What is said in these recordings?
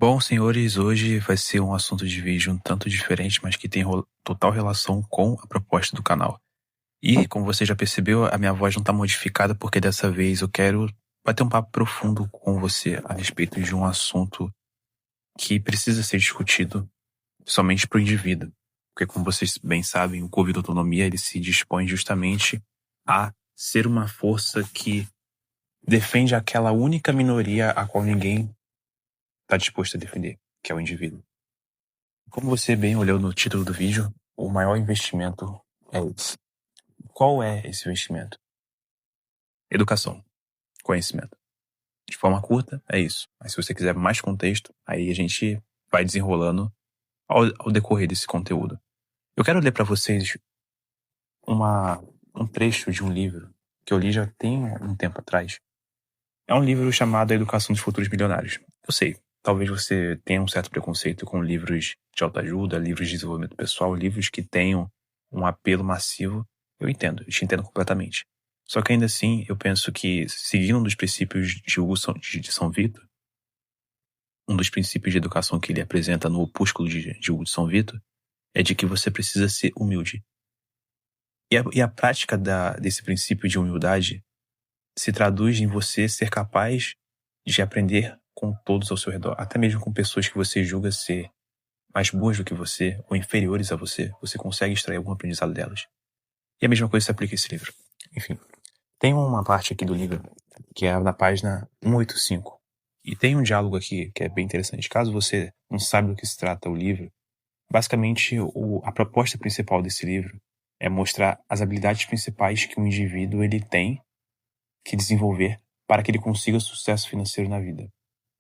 Bom, senhores, hoje vai ser um assunto de vídeo um tanto diferente, mas que tem total relação com a proposta do canal. E, como você já percebeu, a minha voz não tá modificada porque dessa vez eu quero bater um papo profundo com você a respeito de um assunto que precisa ser discutido somente para o indivíduo. Porque, como vocês bem sabem, o Covid Autonomia ele se dispõe justamente a ser uma força que defende aquela única minoria a qual ninguém está disposto a defender, que é o indivíduo. Como você bem olhou no título do vídeo, o maior investimento é esse. Qual é esse investimento? Educação, conhecimento. De forma curta, é isso. Mas se você quiser mais contexto, aí a gente vai desenrolando ao decorrer desse conteúdo. Eu quero ler para vocês um trecho de um livro que eu li já tem um tempo atrás. É um livro chamado A Educação dos Futuros Milionários. Eu sei, talvez você tenha um certo preconceito com livros de autoajuda, livros de desenvolvimento pessoal, livros que tenham um apelo massivo. Eu te entendo completamente. Só que ainda assim, eu penso que, seguindo um dos princípios de São Vito, um dos princípios de educação que ele apresenta no opúsculo de Hugo de São Vito, é de que você precisa ser humilde. E a prática desse princípio de humildade se traduz em você ser capaz de aprender com todos ao seu redor, até mesmo com pessoas que você julga ser mais boas do que você ou inferiores a você, você consegue extrair algum aprendizado delas. E a mesma coisa se aplica a esse livro. Enfim, tem uma parte aqui do livro que é na página 185. E tem um diálogo aqui que é bem interessante. Caso você não saiba do que se trata o livro, basicamente a proposta principal desse livro é mostrar as habilidades principais que um indivíduo ele tem que desenvolver para que ele consiga sucesso financeiro na vida.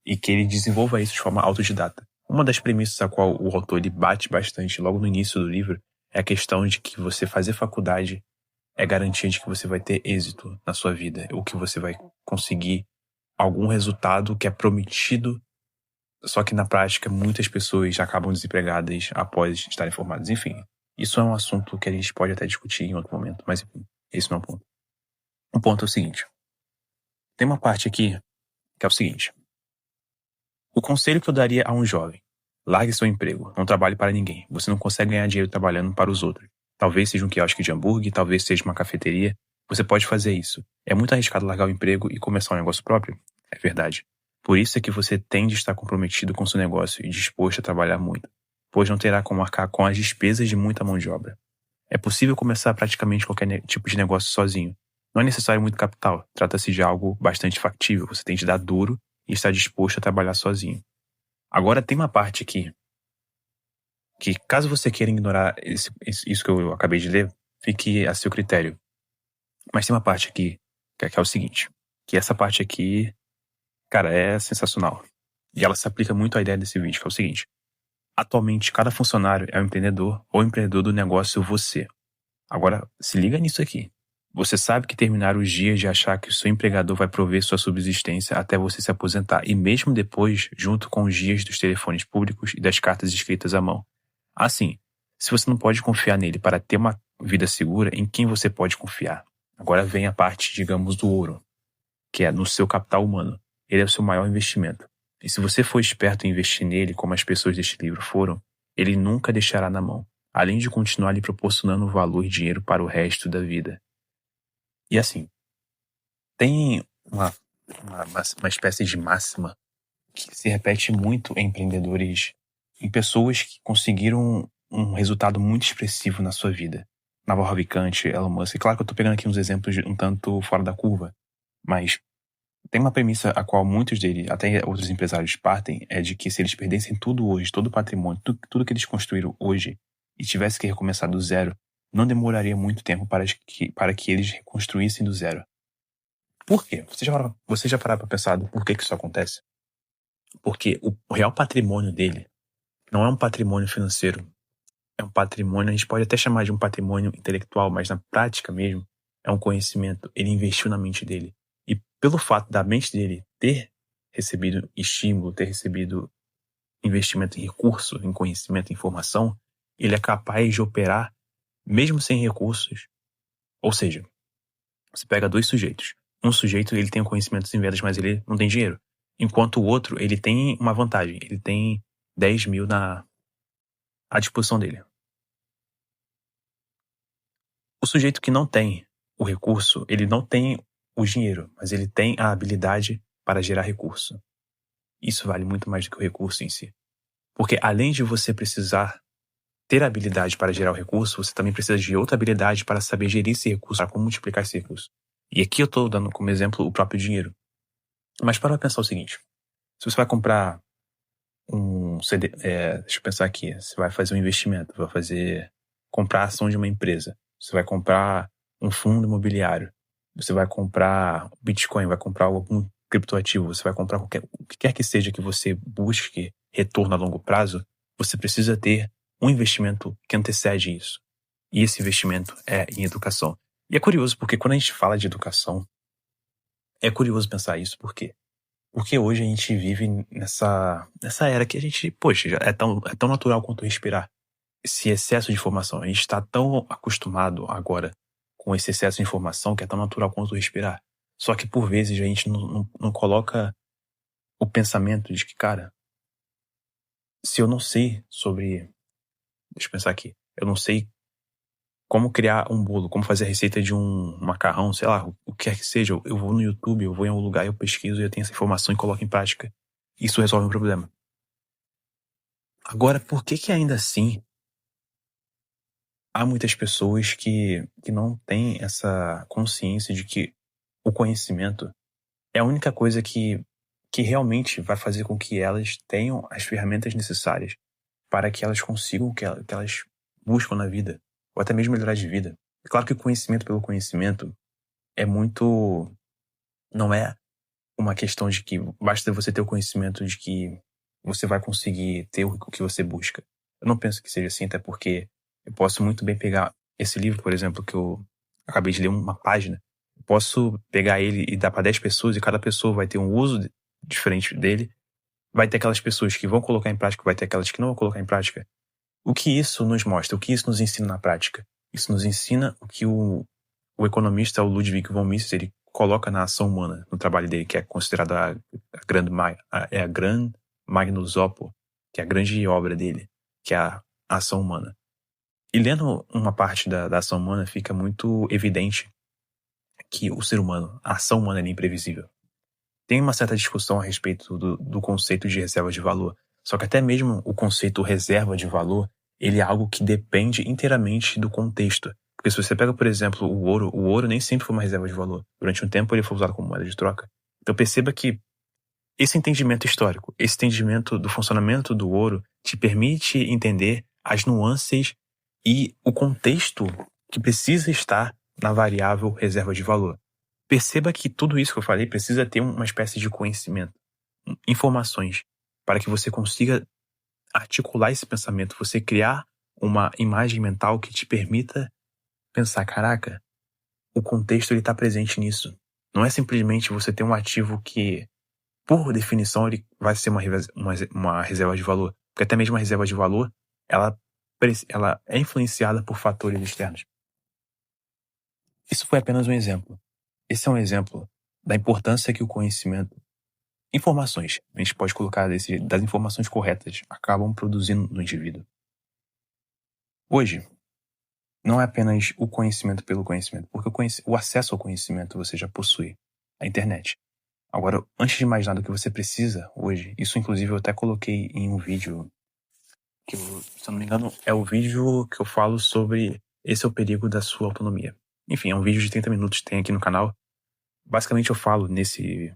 E que ele desenvolva isso de forma autodidata. Uma das premissas a qual o autor ele bate bastante logo no início do livro é a questão de que você fazer faculdade é garantia de que você vai ter êxito na sua vida, ou que você vai conseguir algum resultado que é prometido, só que na prática muitas pessoas já acabam desempregadas após estarem formadas. Enfim, isso é um assunto que a gente pode até discutir em outro momento, mas enfim, esse não é o ponto. O ponto é o seguinte. Tem uma parte aqui que é o seguinte. O conselho que eu daria a um jovem: largue seu emprego, não trabalhe para ninguém. Você não consegue ganhar dinheiro trabalhando para os outros. Talvez seja um quiosque de hambúrguer, talvez seja uma cafeteria. Você pode fazer isso. É muito arriscado largar o emprego e começar um negócio próprio? É verdade. Por isso é que você tem de estar comprometido com seu negócio e disposto a trabalhar muito, pois não terá como arcar com as despesas de muita mão de obra. É possível começar praticamente qualquer tipo de negócio sozinho. Não é necessário muito capital. Trata-se de algo bastante factível. Você tem de dar duro e estar disposto a trabalhar sozinho. Agora tem uma parte aqui que, caso você queira ignorar isso que eu acabei de ler, fique a seu critério. Mas tem uma parte aqui que é o seguinte, que essa parte aqui, cara, é sensacional. E ela se aplica muito à ideia desse vídeo, que é o seguinte. Atualmente, cada funcionário é um empreendedor ou empreendedor do negócio você. Agora, se liga nisso aqui. Você sabe que terminar os dias de achar que o seu empregador vai prover sua subsistência até você se aposentar, e mesmo depois, junto com os dias dos telefones públicos e das cartas escritas à mão. Assim, se você não pode confiar nele para ter uma vida segura, em quem você pode confiar? Agora vem a parte, digamos, do ouro, que é no seu capital humano. Ele é o seu maior investimento. E se você for esperto em investir nele, como as pessoas deste livro foram, ele nunca deixará na mão, além de continuar lhe proporcionando valor e dinheiro para o resto da vida. E assim, tem uma espécie de máxima que se repete muito em empreendedores, em pessoas que conseguiram um resultado muito expressivo na sua vida. Naval Ravikant, Elon Musk. Claro que eu tô pegando aqui uns exemplos um tanto fora da curva, mas tem uma premissa a qual muitos deles, até outros empresários partem, é de que se eles perdessem tudo hoje, todo o patrimônio, tudo que eles construíram hoje, e tivesse que recomeçar do zero, não demoraria muito tempo para que eles reconstruíssem do zero. Por quê? Você já parou para pensar do porquê que isso acontece? Porque o real patrimônio dele não é um patrimônio financeiro. É um patrimônio, a gente pode até chamar de um patrimônio intelectual, mas na prática mesmo, é um conhecimento. Ele investiu na mente dele. E pelo fato da mente dele ter recebido estímulo, ter recebido investimento em recurso, em conhecimento, em informação, ele é capaz de operar mesmo sem recursos. Ou seja, você pega dois sujeitos. Um sujeito, ele tem conhecimentos em vendas, mas ele não tem dinheiro. Enquanto o outro, ele tem uma vantagem. Ele tem 10 mil à disposição dele. O sujeito que não tem o recurso, ele não tem o dinheiro, mas ele tem a habilidade para gerar recurso. Isso vale muito mais do que o recurso em si. Porque além de você precisar ter a habilidade para gerar o recurso, você também precisa de outra habilidade para saber gerir esse recurso, para como multiplicar esse recurso. E aqui eu estou dando como exemplo o próprio dinheiro. Mas para pensar o seguinte, se você vai comprar um CD, deixa eu pensar aqui, você vai fazer um investimento, comprar a ação de uma empresa, você vai comprar um fundo imobiliário, você vai comprar Bitcoin, vai comprar algum criptoativo, você vai comprar o que quer que seja que você busque retorno a longo prazo, você precisa ter um investimento que antecede isso. E esse investimento é em educação. E é curioso, porque quando a gente fala de educação, é curioso pensar isso, por quê? Porque hoje a gente vive nessa era que a gente, poxa, já é tão natural quanto respirar. Esse excesso de informação. A gente está tão acostumado agora com esse excesso de informação que é tão natural quanto respirar. Só que por vezes a gente não coloca o pensamento de que, cara, se eu não sei sobre. Deixa eu pensar aqui. Eu não sei como criar um bolo, como fazer a receita de um macarrão, sei lá, o que quer que seja. Eu vou no YouTube, eu vou em algum lugar, eu pesquiso e eu tenho essa informação e coloco em prática. Isso resolve um problema. Agora, por que ainda assim há muitas pessoas que não têm essa consciência de que o conhecimento é a única coisa que realmente vai fazer com que elas tenham as ferramentas necessárias para que elas consigam o que elas buscam na vida, ou até mesmo melhorar de vida. É claro que o conhecimento pelo conhecimento é muito... Não é uma questão de que basta você ter o conhecimento de que você vai conseguir ter o que você busca. Eu não penso que seja assim, até porque eu posso muito bem pegar esse livro, por exemplo, que eu acabei de ler uma página. Eu posso pegar ele e dar para 10 pessoas e cada pessoa vai ter um uso diferente dele. Vai ter aquelas pessoas que vão colocar em prática, vai ter aquelas que não vão colocar em prática. O que isso nos mostra? O que isso nos ensina na prática? Isso nos ensina o que o economista, o Ludwig von Mises, ele coloca na ação humana, no trabalho dele, que é considerada a Gran Magnus Opus, que é a grande obra dele, que é a ação humana. E lendo uma parte da ação humana, fica muito evidente que o ser humano, a ação humana é imprevisível. Tem uma certa discussão a respeito do conceito de reserva de valor, só que até mesmo o conceito reserva de valor, ele é algo que depende inteiramente do contexto. Porque se você pega, por exemplo, o ouro nem sempre foi uma reserva de valor. Durante um tempo ele foi usado como moeda de troca. Então perceba que esse entendimento histórico, esse entendimento do funcionamento do ouro te permite entender as nuances e o contexto que precisa estar na variável reserva de valor. Perceba que tudo isso que eu falei precisa ter uma espécie de conhecimento, informações, para que você consiga articular esse pensamento, você criar uma imagem mental que te permita pensar, caraca, o contexto ele está presente nisso. Não é simplesmente você ter um ativo que, por definição, ele vai ser uma reserva de valor. Porque até mesmo a reserva de valor, ela é influenciada por fatores externos. Isso foi apenas um exemplo. Esse é um exemplo da importância que o conhecimento, informações, a gente pode colocar das informações corretas, acabam produzindo no indivíduo. Hoje, não é apenas o conhecimento pelo conhecimento, porque o acesso ao conhecimento você já possui, a internet. Agora, antes de mais nada, o que você precisa hoje, isso inclusive eu até coloquei em um vídeo, que se eu não me engano, é o vídeo que eu falo sobre esse é o perigo da sua autonomia. Enfim, é um vídeo de 30 minutos que tem aqui no canal. Basicamente eu falo nesse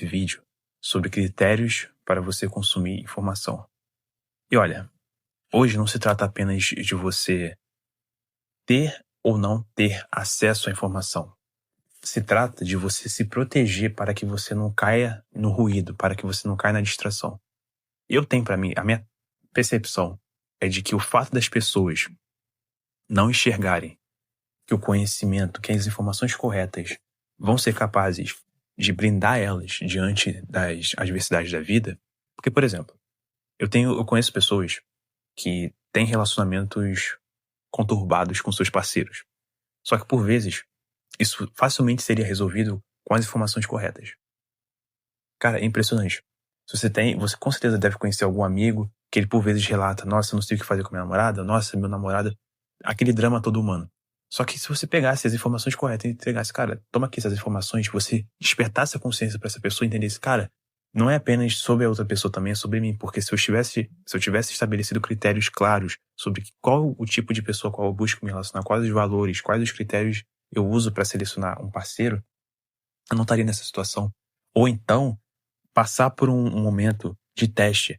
vídeo sobre critérios para você consumir informação. E olha, hoje não se trata apenas de você ter ou não ter acesso à informação. Se trata de você se proteger para que você não caia no ruído, para que você não caia na distração. Eu tenho para mim, a minha percepção é de que o fato das pessoas não enxergarem que o conhecimento, que as informações corretas vão ser capazes de blindar elas diante das adversidades da vida. Porque, por exemplo, eu conheço pessoas que têm relacionamentos conturbados com seus parceiros. Só que, por vezes, isso facilmente seria resolvido com as informações corretas. Cara, é impressionante. Você com certeza deve conhecer algum amigo que ele por vezes relata, nossa, eu não sei o que fazer com minha namorada, nossa, meu namorado, aquele drama todo humano. Só que se você pegasse as informações corretas e entregasse, cara, toma aqui essas informações, você despertasse a consciência pra essa pessoa e entendesse, cara, não é apenas sobre a outra pessoa, também é sobre mim, porque se eu tivesse estabelecido critérios claros sobre qual o tipo de pessoa a qual eu busco me relacionar, quais os valores, quais os critérios eu uso pra selecionar um parceiro, eu não estaria nessa situação. Ou então, passar por um momento de teste,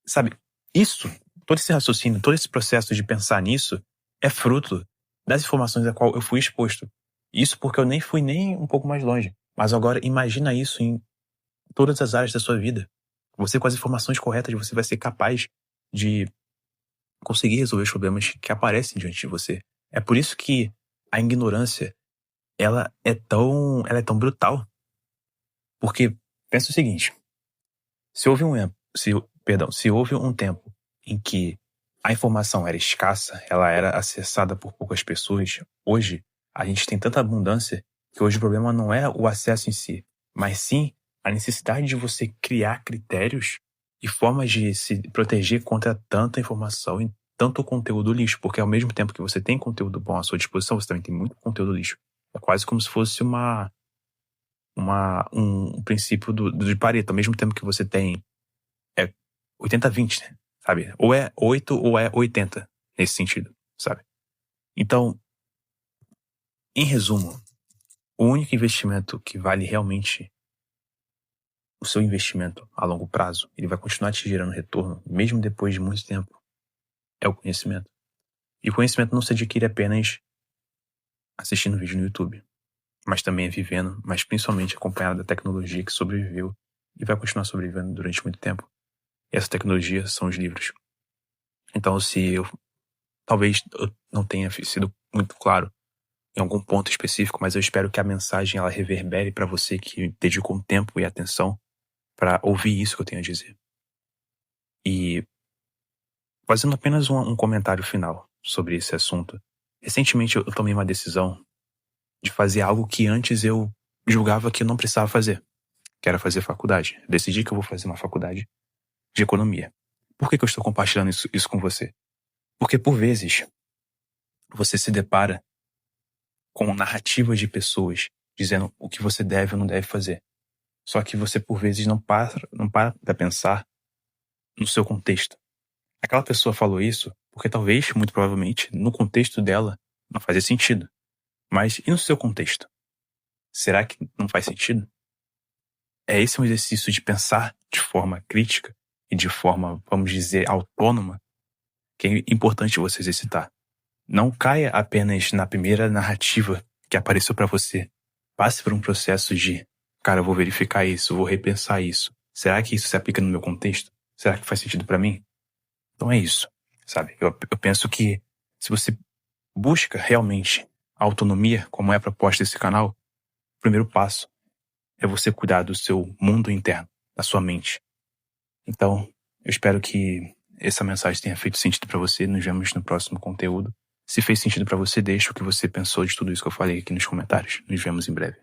sabe, todo esse raciocínio, todo esse processo de pensar nisso é fruto das informações a qual eu fui exposto. Isso porque eu nem fui nem um pouco mais longe. Mas agora imagina isso em todas as áreas da sua vida. Você com as informações corretas, você vai ser capaz de conseguir resolver os problemas que aparecem diante de você. É por isso que a ignorância, ela é tão brutal. Porque pensa o seguinte, se houve um tempo em que a informação era escassa, ela era acessada por poucas pessoas, hoje a gente tem tanta abundância que hoje o problema não é o acesso em si, mas sim a necessidade de você criar critérios e formas de se proteger contra tanta informação e tanto conteúdo lixo, porque ao mesmo tempo que você tem conteúdo bom à sua disposição, você também tem muito conteúdo lixo. É quase como se fosse um princípio de Pareto. Ao mesmo tempo que você tem 80-20, né? Sabe? Ou é 8 ou é 80 nesse sentido, sabe? Então, em resumo, o único investimento que vale realmente o seu investimento a longo prazo, ele vai continuar te gerando retorno, mesmo depois de muito tempo, é o conhecimento. E o conhecimento não se adquire apenas assistindo vídeo no YouTube, mas também vivendo, mas principalmente acompanhado da tecnologia que sobreviveu e vai continuar sobrevivendo durante muito tempo. E essa tecnologia são os livros. Então, talvez eu não tenha sido muito claro em algum ponto específico, mas eu espero que a mensagem ela reverbere para você que dedicou tempo e atenção para ouvir isso que eu tenho a dizer. E fazendo apenas um comentário final sobre esse assunto. Recentemente eu tomei uma decisão de fazer algo que antes eu julgava que eu não precisava fazer, que era fazer faculdade. Eu decidi que eu vou fazer uma faculdade de economia. Por que eu estou compartilhando isso com você? Porque por vezes você se depara com narrativas de pessoas dizendo o que você deve ou não deve fazer. Só que você por vezes não para pra pensar no seu contexto. Aquela pessoa falou isso porque talvez, muito provavelmente, no contexto dela não fazia sentido. Mas e no seu contexto? Será que não faz sentido? Esse um exercício de pensar de forma crítica e de forma, vamos dizer, autônoma, que é importante você exercitar. Não caia apenas na primeira narrativa que apareceu pra você. Passe por um processo de, cara, eu vou verificar isso, vou repensar isso. Será que isso se aplica no meu contexto? Será que faz sentido pra mim? Então é isso, sabe? Eu penso que se você busca realmente a autonomia, como é a proposta desse canal, o primeiro passo é você cuidar do seu mundo interno, da sua mente. Então, eu espero que essa mensagem tenha feito sentido pra você. Nos vemos no próximo conteúdo. Se fez sentido pra você, deixa o que você pensou de tudo isso que eu falei aqui nos comentários. Nos vemos em breve.